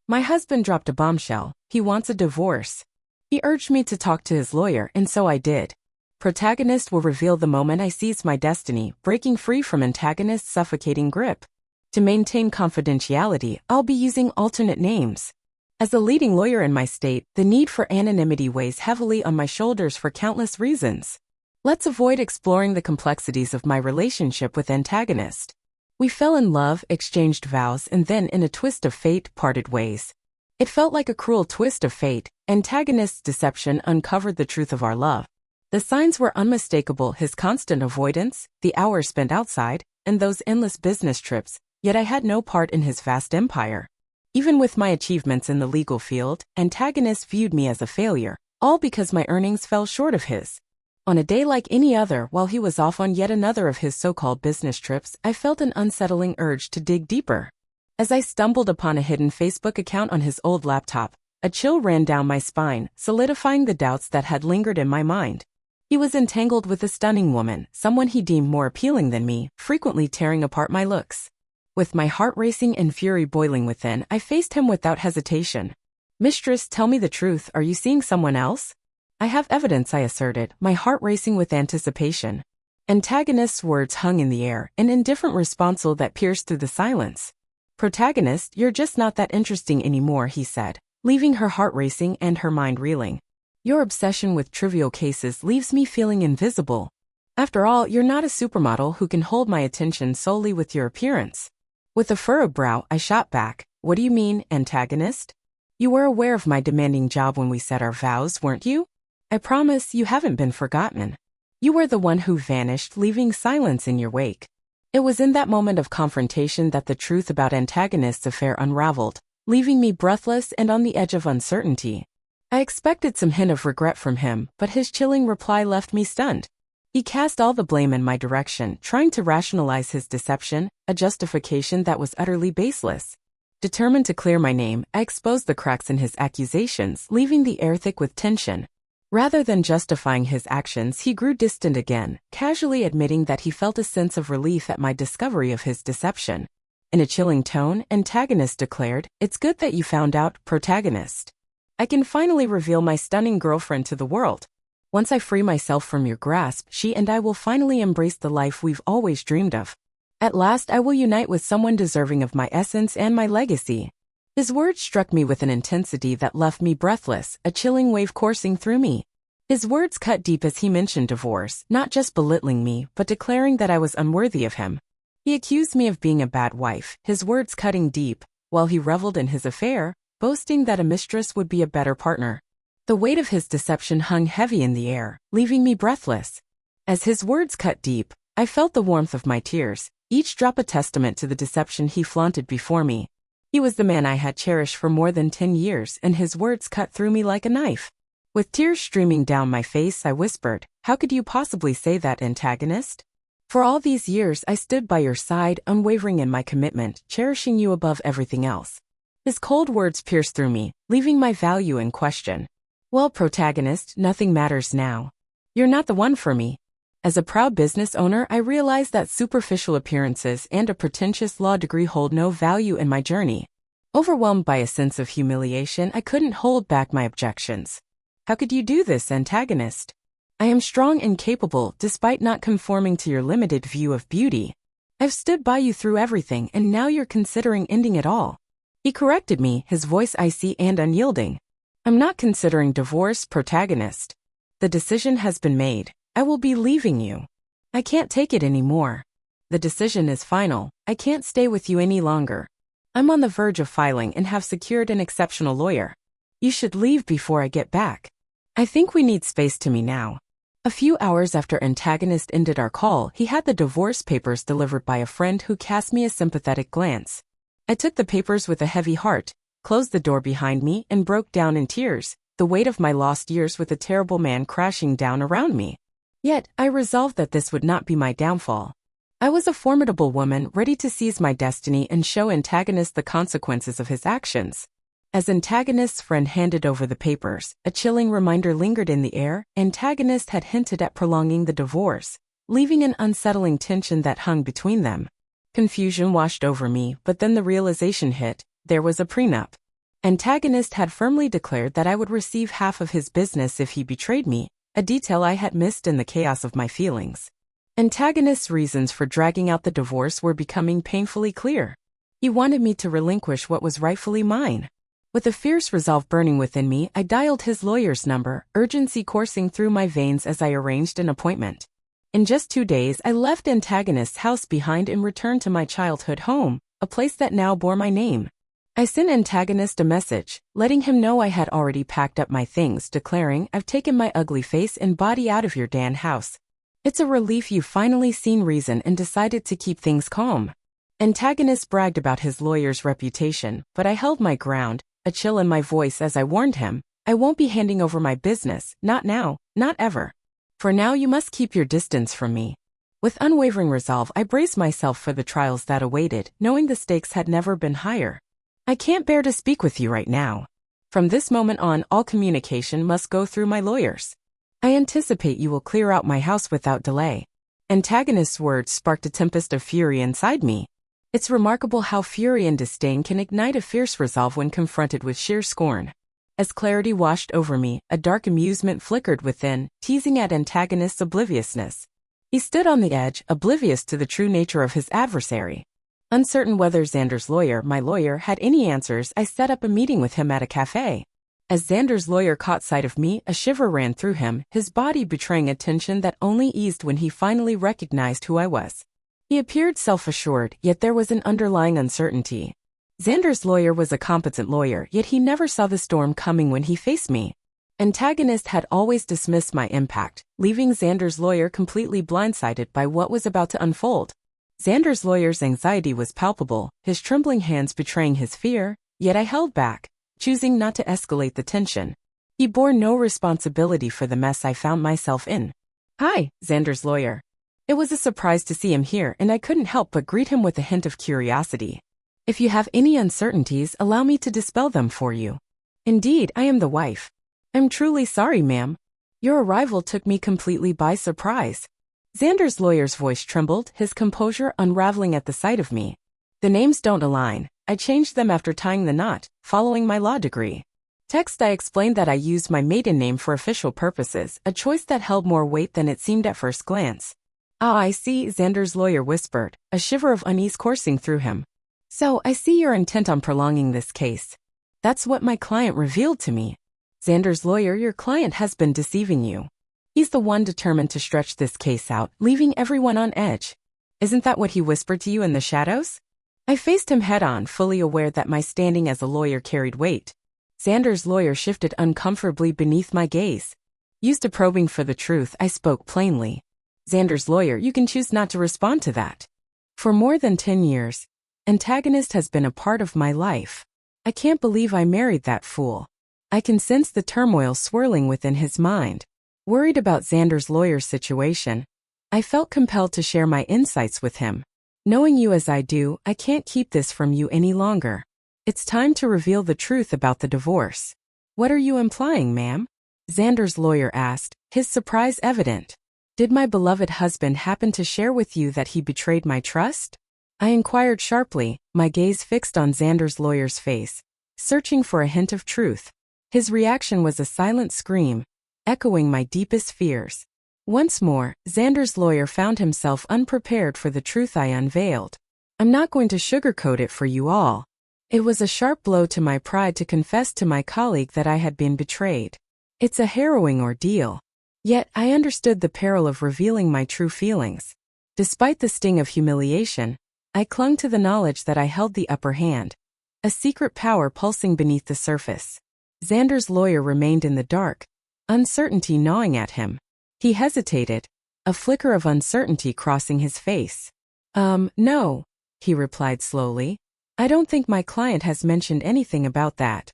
My husband dropped a bombshell. He wants a divorce. He urged me to talk to his lawyer, and so I did. Protagonist will reveal the moment I seized my destiny, breaking free from antagonist's suffocating grip. To maintain confidentiality, I'll be using alternate names. As a leading lawyer in my state, the need for anonymity weighs heavily on my shoulders for countless reasons. Let's avoid exploring the complexities of my relationship with antagonist. We fell in love, exchanged vows, and then, in a twist of fate, parted ways. It felt like a cruel twist of fate. Antagonist's deception uncovered the truth of our love. The signs were unmistakable: his constant avoidance, the hours spent outside, and those endless business trips, yet I had no part in his vast empire. Even with my achievements in the legal field, antagonist viewed me as a failure, all because my earnings fell short of his. On a day like any other, while he was off on yet another of his so-called business trips, I felt an unsettling urge to dig deeper. As I stumbled upon a hidden Facebook account on his old laptop, a chill ran down my spine, solidifying the doubts that had lingered in my mind. He was entangled with a stunning woman, someone he deemed more appealing than me, frequently tearing apart my looks. With my heart racing and fury boiling within, I faced him without hesitation. "Mistress, tell me the truth, are you seeing someone else?" "I have evidence," I asserted, my heart racing with anticipation. Antagonist's words hung in the air, an indifferent response that pierced through the silence. "Protagonist, you're just not that interesting anymore," he said, leaving her heart racing and her mind reeling. "Your obsession with trivial cases leaves me feeling invisible. After all, you're not a supermodel who can hold my attention solely with your appearance." With a furrowed brow, I shot back, "What do you mean, antagonist? You were aware of my demanding job when we said our vows, weren't you? I promise you haven't been forgotten. You were the one who vanished, leaving silence in your wake." It was in that moment of confrontation that the truth about antagonist's affair unraveled, leaving me breathless and on the edge of uncertainty. I expected some hint of regret from him, but his chilling reply left me stunned. He cast all the blame in my direction, trying to rationalize his deception, a justification that was utterly baseless. Determined to clear my name, I exposed the cracks in his accusations, leaving the air thick with tension. Rather than justifying his actions, he grew distant again, casually admitting that he felt a sense of relief at my discovery of his deception. In a chilling tone, antagonist declared, "It's good that you found out, protagonist. I can finally reveal my stunning girlfriend to the world. Once I free myself from your grasp, she and I will finally embrace the life we've always dreamed of. At last I will unite with someone deserving of my essence and my legacy." His words struck me with an intensity that left me breathless, a chilling wave coursing through me. His words cut deep as he mentioned divorce, not just belittling me, but declaring that I was unworthy of him. He accused me of being a bad wife, his words cutting deep, while he reveled in his affair, boasting that a mistress would be a better partner. The weight of his deception hung heavy in the air, leaving me breathless. As his words cut deep, I felt the warmth of my tears, each drop a testament to the deception he flaunted before me. He was the man I had cherished for more than 10 years, and his words cut through me like a knife. With tears streaming down my face, I whispered, "How could you possibly say that, antagonist? For all these years, I stood by your side, unwavering in my commitment, cherishing you above everything else." His cold words pierced through me, leaving my value in question. "Well, protagonist, nothing matters now. You're not the one for me." As a proud business owner, I realized that superficial appearances and a pretentious law degree hold no value in my journey. Overwhelmed by a sense of humiliation, I couldn't hold back my objections. "How could you do this, antagonist? I am strong and capable, despite not conforming to your limited view of beauty. I've stood by you through everything, and now you're considering ending it all." He corrected me, his voice icy and unyielding. "I'm not considering divorce, protagonist. The decision has been made. I will be leaving you. I can't take it anymore. The decision is final. I can't stay with you any longer. I'm on the verge of filing and have secured an exceptional lawyer. You should leave before I get back. I think we need space to me now." A few hours after antagonist ended our call, he had the divorce papers delivered by a friend who cast me a sympathetic glance. I took the papers with a heavy heart, closed the door behind me, and broke down in tears, the weight of my lost years with a terrible man crashing down around me. Yet, I resolved that this would not be my downfall. I was a formidable woman, ready to seize my destiny and show antagonist the consequences of his actions. As antagonist's friend handed over the papers, a chilling reminder lingered in the air. Antagonist had hinted at prolonging the divorce, leaving an unsettling tension that hung between them. Confusion washed over me, but then the realization hit: there was a prenup. Antagonist had firmly declared that I would receive half of his business if he betrayed me, a detail I had missed in the chaos of my feelings. Antagonist's reasons for dragging out the divorce were becoming painfully clear. He wanted me to relinquish what was rightfully mine. With a fierce resolve burning within me, I dialed his lawyer's number, urgency coursing through my veins as I arranged an appointment. In just 2 days, I left Antagonist's house behind and returned to my childhood home, a place that now bore my name. I sent Antagonist a message, letting him know I had already packed up my things, declaring, "I've taken my ugly face and body out of your Dan house. It's a relief you've finally seen reason and decided to keep things calm." Antagonist bragged about his lawyer's reputation, but I held my ground, a chill in my voice as I warned him, "I won't be handing over my business, not now, not ever. For now you must keep your distance from me." With unwavering resolve, I braced myself for the trials that awaited, knowing the stakes had never been higher. "I can't bear to speak with you right now. From this moment on, all communication must go through my lawyers. I anticipate you will clear out my house without delay." Antagonist's words sparked a tempest of fury inside me. It's remarkable how fury and disdain can ignite a fierce resolve when confronted with sheer scorn. As clarity washed over me, a dark amusement flickered within, teasing at Antagonist's obliviousness. He stood on the edge, oblivious to the true nature of his adversary. Uncertain whether Xander's lawyer, my lawyer, had any answers, I set up a meeting with him at a cafe. As Xander's lawyer caught sight of me, a shiver ran through him, his body betraying a tension that only eased when he finally recognized who I was. He appeared self-assured, yet there was an underlying uncertainty. Xander's lawyer was a competent lawyer, yet he never saw the storm coming when he faced me. Antagonist had always dismissed my impact, leaving Xander's lawyer completely blindsided by what was about to unfold. Xander's lawyer's anxiety was palpable, his trembling hands betraying his fear, yet I held back, choosing not to escalate the tension. He bore no responsibility for the mess I found myself in. "Hi, Xander's lawyer." It was a surprise to see him here, and I couldn't help but greet him with a hint of curiosity. "If you have any uncertainties, allow me to dispel them for you. Indeed, I am the wife." "I'm truly sorry, ma'am. Your arrival took me completely by surprise." Xander's lawyer's voice trembled, his composure unraveling at the sight of me. "The names don't align. I changed them after tying the knot, following my law degree." Text I explained that I used my maiden name for official purposes, a choice that held more weight than it seemed at first glance. "Ah, I see," Xander's lawyer whispered, a shiver of unease coursing through him. "So, I see you're intent on prolonging this case. That's what my client revealed to me." Xander's lawyer, "Your client has been deceiving you. He's the one determined to stretch this case out, leaving everyone on edge. Isn't that what he whispered to you in the shadows?" I faced him head-on, fully aware that my standing as a lawyer carried weight. Xander's lawyer shifted uncomfortably beneath my gaze. Used to probing for the truth, I spoke plainly. "Xander's lawyer, you can choose not to respond to that. For more than 10 years, Antagonist has been a part of my life. I can't believe I married that fool." I can sense the turmoil swirling within his mind. Worried about Xander's lawyer's situation, I felt compelled to share my insights with him. "Knowing you as I do, I can't keep this from you any longer. It's time to reveal the truth about the divorce." "What are you implying, ma'am?" Xander's lawyer asked, his surprise evident. "Did my beloved husband happen to share with you that he betrayed my trust?" I inquired sharply, my gaze fixed on Xander's lawyer's face, searching for a hint of truth. His reaction was a silent scream, echoing my deepest fears. Once more, Xander's lawyer found himself unprepared for the truth I unveiled. "I'm not going to sugarcoat it for you all. It was a sharp blow to my pride to confess to my colleague that I had been betrayed. It's a harrowing ordeal. Yet, I understood the peril of revealing my true feelings. Despite the sting of humiliation, I clung to the knowledge that I held the upper hand, a secret power pulsing beneath the surface." Xander's lawyer remained in the dark, uncertainty gnawing at him. He hesitated, a flicker of uncertainty crossing his face. No," he replied slowly. "I don't think my client has mentioned anything about that.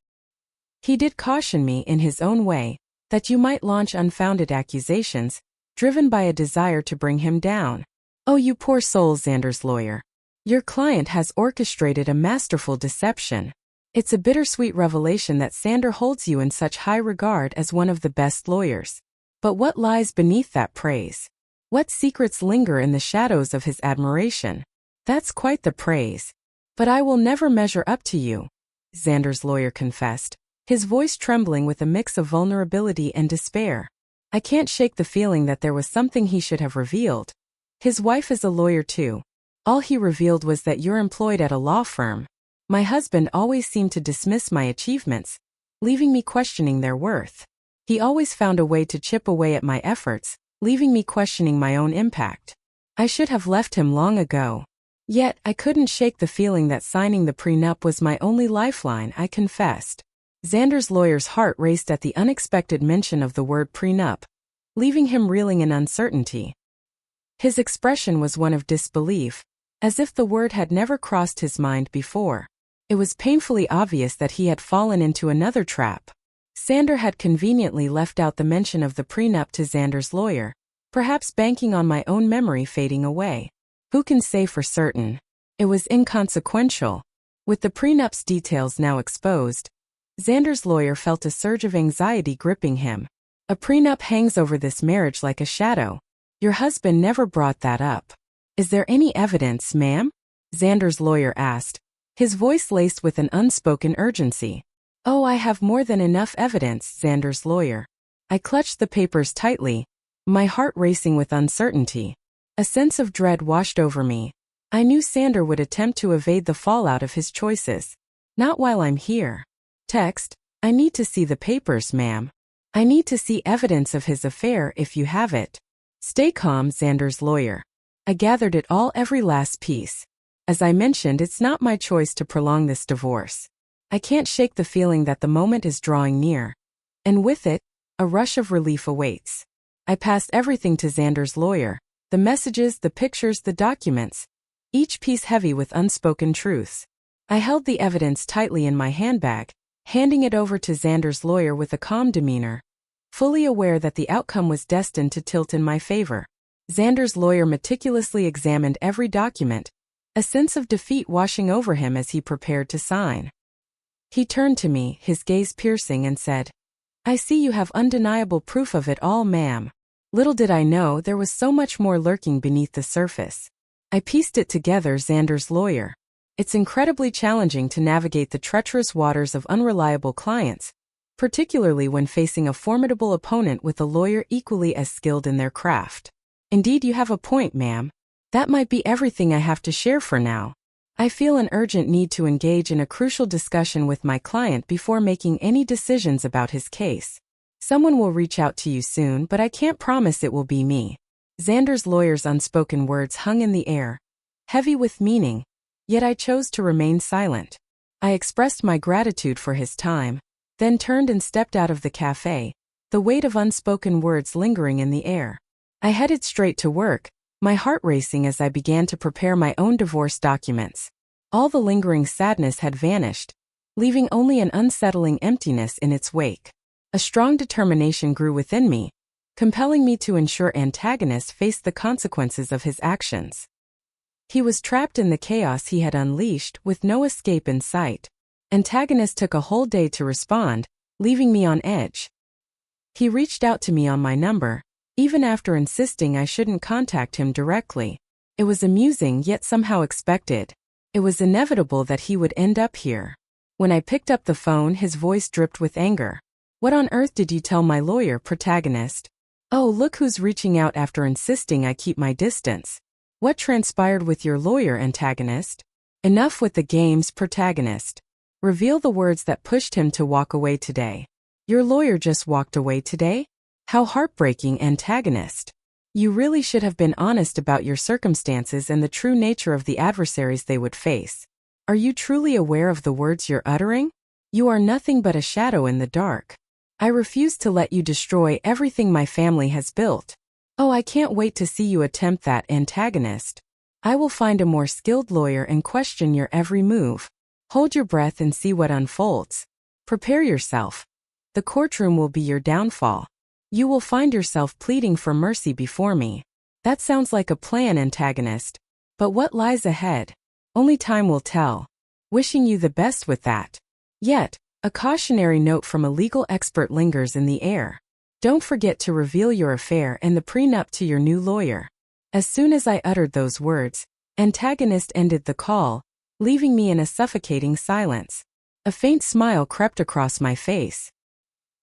He did caution me in his own way that you might launch unfounded accusations, driven by a desire to bring him down." "Oh, you poor soul," Xander's lawyer. "Your client has orchestrated a masterful deception. It's a bittersweet revelation that Xander holds you in such high regard as one of the best lawyers. But what lies beneath that praise? What secrets linger in the shadows of his admiration? That's quite the praise. But I will never measure up to you. Xander's lawyer confessed, his voice trembling with a mix of vulnerability and despair. I can't shake the feeling that there was something he should have revealed. His wife is a lawyer too. All he revealed was that you're employed at a law firm. My husband always seemed to dismiss my achievements, leaving me questioning their worth. He always found a way to chip away at my efforts, leaving me questioning my own impact. I should have left him long ago. Yet, I couldn't shake the feeling that signing the prenup was my only lifeline, I confessed. Xander's lawyer's heart raced at the unexpected mention of the word prenup, leaving him reeling in uncertainty. His expression was one of disbelief, as if the word had never crossed his mind before. It was painfully obvious that he had fallen into another trap. Xander had conveniently left out the mention of the prenup to Xander's lawyer, perhaps banking on my own memory fading away. Who can say for certain? It was inconsequential. With the prenup's details now exposed, Xander's lawyer felt a surge of anxiety gripping him. A prenup hangs over this marriage like a shadow. Your husband never brought that up. Is there any evidence, ma'am? Xander's lawyer asked, his voice laced with an unspoken urgency. Oh, I have more than enough evidence, Xander's lawyer. I clutched the papers tightly, my heart racing with uncertainty. A sense of dread washed over me. I knew Xander would attempt to evade the fallout of his choices. Not while I'm here. Text, I need to see the papers, ma'am. I need to see evidence of his affair if you have it. Stay calm, Xander's lawyer. I gathered it all, every last piece. As I mentioned, it's not my choice to prolong this divorce. I can't shake the feeling that the moment is drawing near. And with it, a rush of relief awaits. I passed everything to Xander's lawyer, the messages, the pictures, the documents, each piece heavy with unspoken truths. I held the evidence tightly in my handbag, handing it over to Xander's lawyer with a calm demeanor, fully aware that the outcome was destined to tilt in my favor. Xander's lawyer meticulously examined every document, a sense of defeat washing over him as he prepared to sign. He turned to me, his gaze piercing, and said, I see you have undeniable proof of it all, ma'am. Little did I know there was so much more lurking beneath the surface. I pieced it together, Xander's lawyer. It's incredibly challenging to navigate the treacherous waters of unreliable clients, particularly when facing a formidable opponent with a lawyer equally as skilled in their craft. Indeed, you have a point, ma'am. That might be everything I have to share for now. I feel an urgent need to engage in a crucial discussion with my client before making any decisions about his case. Someone will reach out to you soon, but I can't promise it will be me. Xander's lawyer's unspoken words hung in the air, heavy with meaning, yet I chose to remain silent. I expressed my gratitude for his time, then turned and stepped out of the cafe, the weight of unspoken words lingering in the air. I headed straight to work, my heart racing as I began to prepare my own divorce documents. All the lingering sadness had vanished, leaving only an unsettling emptiness in its wake. A strong determination grew within me, compelling me to ensure antagonist faced the consequences of his actions. He was trapped in the chaos he had unleashed, with no escape in sight. Antagonist took a whole day to respond, leaving me on edge. He reached out to me on my number, even after insisting I shouldn't contact him directly. It was amusing yet somehow expected. It was inevitable that he would end up here. When I picked up the phone, his voice dripped with anger. What on earth did you tell my lawyer, protagonist? Oh, look who's reaching out after insisting I keep my distance. What transpired with your lawyer, antagonist? Enough with the games, protagonist. Reveal the words that pushed him to walk away today. Your lawyer just walked away today? How heartbreaking, antagonist. You really should have been honest about your circumstances and the true nature of the adversaries they would face. Are you truly aware of the words you're uttering? You are nothing but a shadow in the dark. I refuse to let you destroy everything my family has built. Oh, I can't wait to see you attempt that, antagonist. I will find a more skilled lawyer and question your every move. Hold your breath and see what unfolds. Prepare yourself. The courtroom will be your downfall. You will find yourself pleading for mercy before me. That sounds like a plan, antagonist. But what lies ahead? Only time will tell. Wishing you the best with that. Yet, a cautionary note from a legal expert lingers in the air. Don't forget to reveal your affair and the prenup to your new lawyer. As soon as I uttered those words, antagonist ended the call, leaving me in a suffocating silence. A faint smile crept across my face.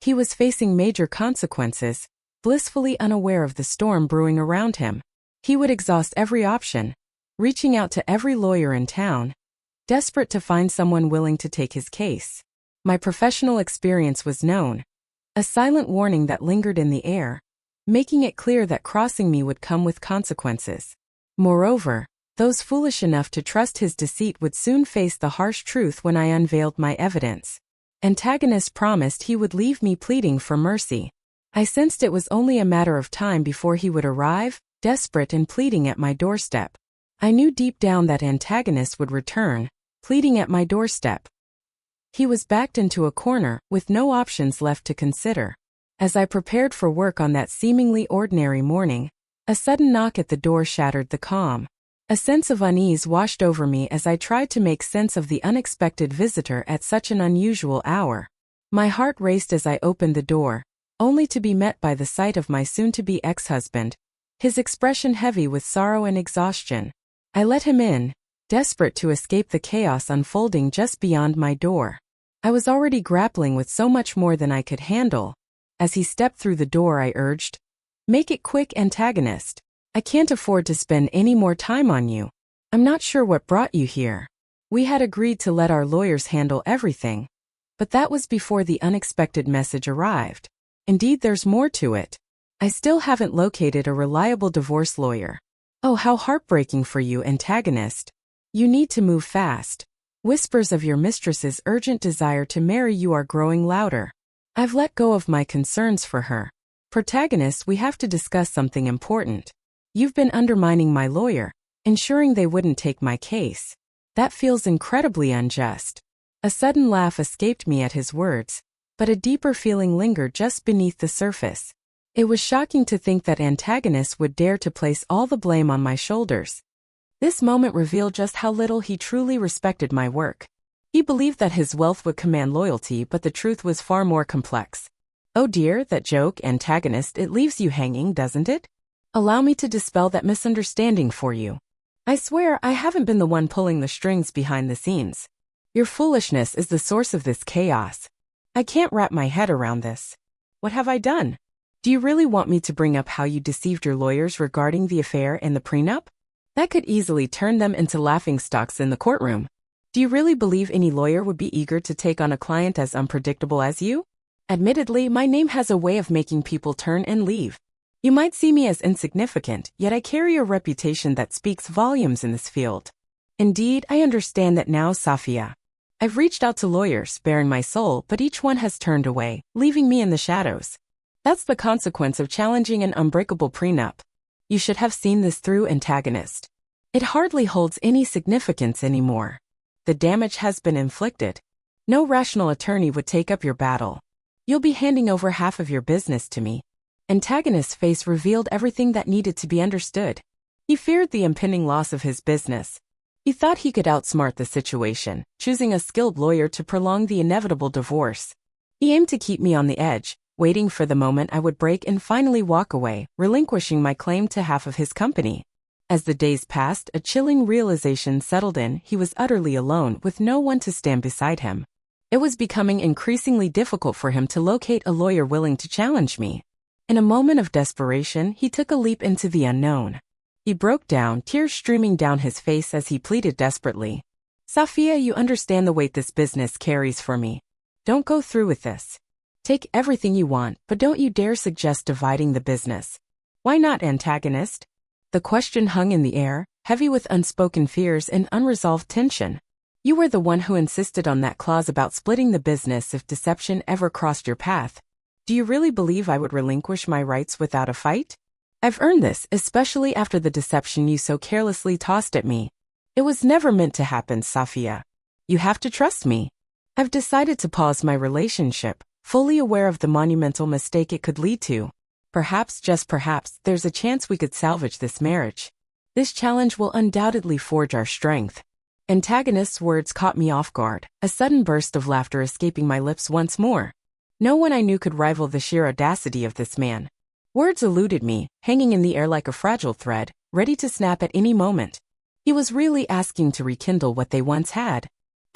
He was facing major consequences, blissfully unaware of the storm brewing around him. He would exhaust every option, reaching out to every lawyer in town, desperate to find someone willing to take his case. My professional experience was known, a silent warning that lingered in the air, making it clear that crossing me would come with consequences. Moreover, those foolish enough to trust his deceit would soon face the harsh truth when I unveiled my evidence. Antagonist promised he would leave me pleading for mercy. I sensed it was only a matter of time before he would arrive, desperate and pleading at my doorstep. I knew deep down that antagonist would return, pleading at my doorstep. He was backed into a corner, with no options left to consider. As I prepared for work on that seemingly ordinary morning, a sudden knock at the door shattered the calm. A sense of unease washed over me as I tried to make sense of the unexpected visitor at such an unusual hour. My heart raced as I opened the door, only to be met by the sight of my soon-to-be ex-husband, his expression heavy with sorrow and exhaustion. I let him in, desperate to escape the chaos unfolding just beyond my door. I was already grappling with so much more than I could handle. As he stepped through the door, I urged, "Make it quick, antagonist. I can't afford to spend any more time on you. I'm not sure what brought you here." We had agreed to let our lawyers handle everything, but that was before the unexpected message arrived. Indeed, there's more to it. I still haven't located a reliable divorce lawyer. Oh, how heartbreaking for you, antagonist. You need to move fast. Whispers of your mistress's urgent desire to marry you are growing louder. I've let go of my concerns for her. Protagonist, we have to discuss something important. You've been undermining my lawyer, ensuring they wouldn't take my case. That feels incredibly unjust. A sudden laugh escaped me at his words, but a deeper feeling lingered just beneath the surface. It was shocking to think that antagonist would dare to place all the blame on my shoulders. This moment revealed just how little he truly respected my work. He believed that his wealth would command loyalty, but the truth was far more complex. Oh dear, that joke, antagonist, it leaves you hanging, doesn't it? Allow me to dispel that misunderstanding for you. I swear I haven't been the one pulling the strings behind the scenes. Your foolishness is the source of this chaos. I can't wrap my head around this. What have I done? Do you really want me to bring up how you deceived your lawyers regarding the affair and the prenup? That could easily turn them into laughingstocks in the courtroom. Do you really believe any lawyer would be eager to take on a client as unpredictable as you? Admittedly, my name has a way of making people turn and leave. You might see me as insignificant, yet I carry a reputation that speaks volumes in this field. Indeed, I understand that now, Safia. I've reached out to lawyers, bearing my soul, but each one has turned away, leaving me in the shadows. That's the consequence of challenging an unbreakable prenup. You should have seen this through, antagonist. It hardly holds any significance anymore. The damage has been inflicted. No rational attorney would take up your battle. You'll be handing over half of your business to me. Antagonist's face revealed everything that needed to be understood. He feared the impending loss of his business. He thought he could outsmart the situation, choosing a skilled lawyer to prolong the inevitable divorce. He aimed to keep me on the edge, waiting for the moment I would break and finally walk away, relinquishing my claim to half of his company. As the days passed, a chilling realization settled in. He was utterly alone, with no one to stand beside him. It was becoming increasingly difficult for him to locate a lawyer willing to challenge me. In a moment of desperation, he took a leap into the unknown. He broke down, tears streaming down his face as he pleaded desperately. "Safia, you understand the weight this business carries for me. Don't go through with this. Take everything you want, but don't you dare suggest dividing the business." "Why not, antagonist?" The question hung in the air, heavy with unspoken fears and unresolved tension. "You were the one who insisted on that clause about splitting the business if deception ever crossed your path. Do you really believe I would relinquish my rights without a fight? I've earned this, especially after the deception you so carelessly tossed at me. It was never meant to happen, Safia. You have to trust me. I've decided to pause my relationship, fully aware of the monumental mistake it could lead to. Perhaps, just perhaps, there's a chance we could salvage this marriage. This challenge will undoubtedly forge our strength." Antagonist's words caught me off guard, a sudden burst of laughter escaping my lips once more. No one I knew could rival the sheer audacity of this man. Words eluded me, hanging in the air like a fragile thread, ready to snap at any moment. He was really asking to rekindle what they once had.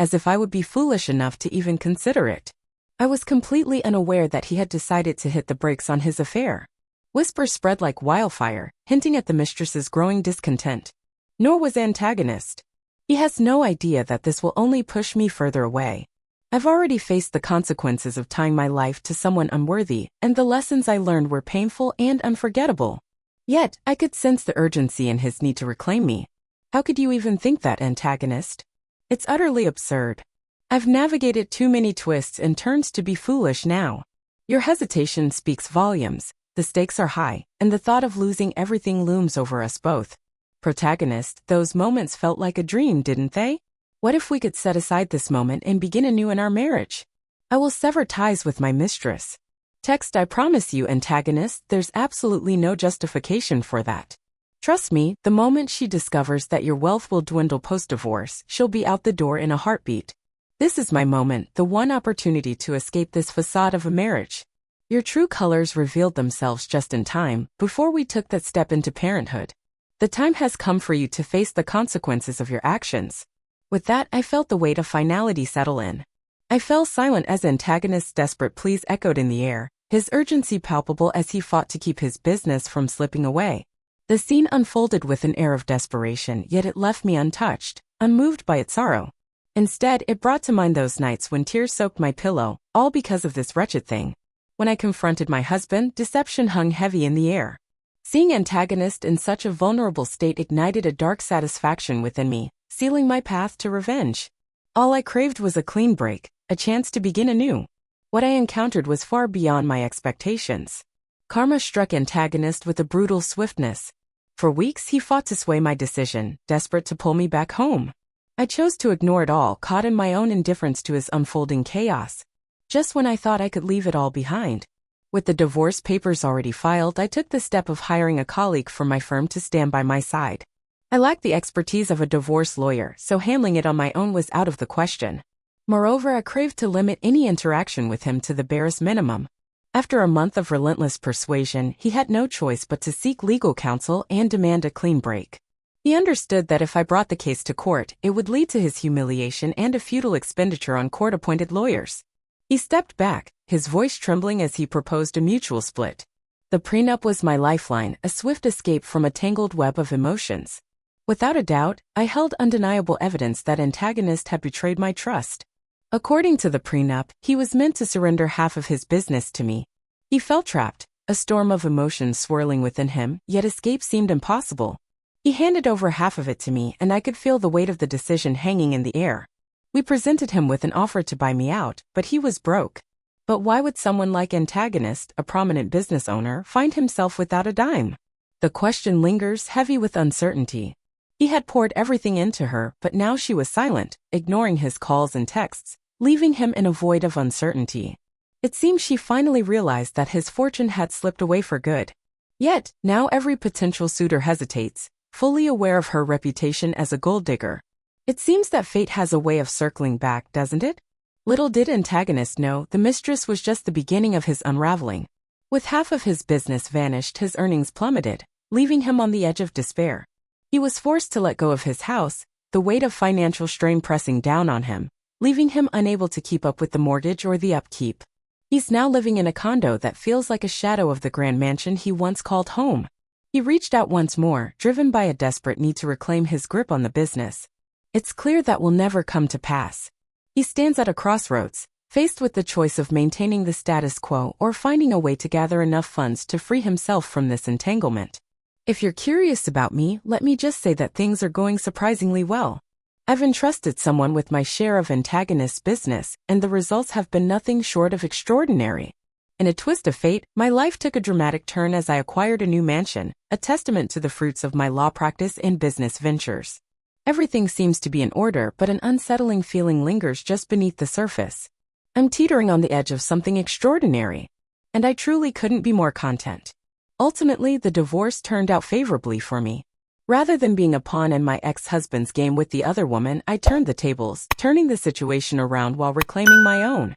as if I would be foolish enough to even consider it. I was completely unaware that he had decided to hit the brakes on his affair. Whispers spread like wildfire, hinting at the mistress's growing discontent. Nor was antagonist. He has no idea that this will only push me further away. I've already faced the consequences of tying my life to someone unworthy, and the lessons I learned were painful and unforgettable. Yet, I could sense the urgency in his need to reclaim me. How could you even think that, antagonist? It's utterly absurd. I've navigated too many twists and turns to be foolish now. Your hesitation speaks volumes, the stakes are high, and the thought of losing everything looms over us both. Protagonist, those moments felt like a dream, didn't they? What if we could set aside this moment and begin anew in our marriage? I will sever ties with my mistress. Text, I promise you, antagonist, there's absolutely no justification for that. Trust me, the moment she discovers that your wealth will dwindle post-divorce, she'll be out the door in a heartbeat. This is my moment, the one opportunity to escape this facade of a marriage. Your true colors revealed themselves just in time, before we took that step into parenthood. The time has come for you to face the consequences of your actions. With that, I felt the weight of finality settle in. I fell silent as antagonist's desperate pleas echoed in the air, his urgency palpable as he fought to keep his business from slipping away. The scene unfolded with an air of desperation, yet it left me untouched, unmoved by its sorrow. Instead, it brought to mind those nights when tears soaked my pillow, all because of this wretched thing. When I confronted my husband, deception hung heavy in the air. Seeing antagonist in such a vulnerable state ignited a dark satisfaction within me, sealing my path to revenge. All I craved was a clean break, a chance to begin anew. What I encountered was far beyond my expectations. Karma struck antagonist with a brutal swiftness. For weeks he fought to sway my decision, desperate to pull me back home. I chose to ignore it all, caught in my own indifference to his unfolding chaos. Just when I thought I could leave it all behind. With the divorce papers already filed, I took the step of hiring a colleague from my firm to stand by my side. I lacked the expertise of a divorce lawyer, so handling it on my own was out of the question. Moreover, I craved to limit any interaction with him to the barest minimum. After a month of relentless persuasion, he had no choice but to seek legal counsel and demand a clean break. He understood that if I brought the case to court, it would lead to his humiliation and a futile expenditure on court-appointed lawyers. He stepped back, his voice trembling as he proposed a mutual split. The prenup was my lifeline, a swift escape from a tangled web of emotions. Without a doubt, I held undeniable evidence that antagonist had betrayed my trust. According to the prenup, he was meant to surrender half of his business to me. He felt trapped, a storm of emotions swirling within him, yet escape seemed impossible. He handed over half of it to me, and I could feel the weight of the decision hanging in the air. We presented him with an offer to buy me out, but he was broke. But why would someone like antagonist, a prominent business owner, find himself without a dime? The question lingers, heavy with uncertainty. He had poured everything into her, but now she was silent, ignoring his calls and texts, leaving him in a void of uncertainty. It seems she finally realized that his fortune had slipped away for good. Yet, now every potential suitor hesitates, fully aware of her reputation as a gold digger. It seems that fate has a way of circling back, doesn't it? Little did antagonist know, the mistress was just the beginning of his unraveling. With half of his business vanished, his earnings plummeted, leaving him on the edge of despair. He was forced to let go of his house, the weight of financial strain pressing down on him, leaving him unable to keep up with the mortgage or the upkeep. He's now living in a condo that feels like a shadow of the grand mansion he once called home. He reached out once more, driven by a desperate need to reclaim his grip on the business. It's clear that will never come to pass. He stands at a crossroads, faced with the choice of maintaining the status quo or finding a way to gather enough funds to free himself from this entanglement. If you're curious about me, let me just say that things are going surprisingly well. I've entrusted someone with my share of antagonist's business, and the results have been nothing short of extraordinary. In a twist of fate, my life took a dramatic turn as I acquired a new mansion, a testament to the fruits of my law practice and business ventures. Everything seems to be in order, but an unsettling feeling lingers just beneath the surface. I'm teetering on the edge of something extraordinary. And I truly couldn't be more content. Ultimately, the divorce turned out favorably for me. Rather than being a pawn in my ex-husband's game with the other woman, I turned the tables, turning the situation around while reclaiming my own.